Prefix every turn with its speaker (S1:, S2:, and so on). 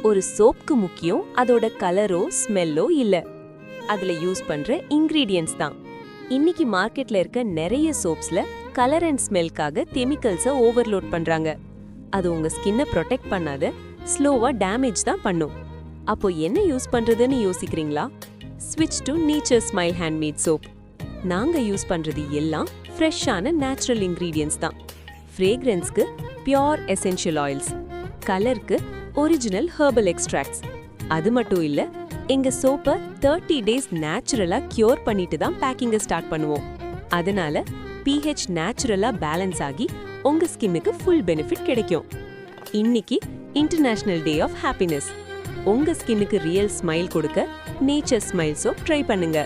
S1: ஒரு சோப்புக்கு முக்கியம் அதோட கலரோ ஸ்மெல்லோ இல்ல, அதுல யூஸ் பண்ற இன்கிரீடியன்ட்ஸ் தான். இன்னைக்கு மார்க்கெட்ல இருக்க நிறைய சோப்ஸ்ல கலர் அண்ட் ஸ்மெல்காக கெமிக்கல்ஸை ஓவர்லோட் பண்றாங்க. அது உங்க ஸ்கின்னை ப்ரொடெக்ட் பண்ணாத, ஸ்லோவா டேமேஜ் தான் பண்ணும். அப்போ என்ன யூஸ் பண்றதுன்னு யோசிக்கிறீங்களா? ஸ்விட்ச் to nature smile handmade soap. நாங்க யூஸ் பண்றது எல்லாம் ஃப்ரெஷ்ஷான நேச்சுரல் இன்கிரீடியன்ட்ஸ் தான். ஃப்ரேக்ரன்ஸ்க்கு பியோர் எசென்ஷியல் ஆயில்ஸ், கலருக்கு ஒரிஜினல் ஹெர்பல் எக்ஸ்ட்ராக்ட்ஸ். அது மட்டும் இல்ல, எங்க சோப்பை 30 டேஸ் நேச்சுரலா கியூர் பண்ணிட்டு தான் பேக்கிங்கை ஸ்டார்ட் பண்ணுவோம். அதனால pH நேச்சுரலா பேலன்ஸ் ஆகி உங்க ஸ்கின்னுக்கு ஃபுல் பெனிஃபிட் கிடைக்கும். இன்னைக்கு இன்டர்நேஷனல் டே ஆஃப் ஹாப்பினஸ். உங்க ஸ்கின்னுக்கு ரியல் ஸ்மைல் கொடுக்க நேச்சர் ஸ்மைல் சோப் ட்ரை பண்ணுங்க.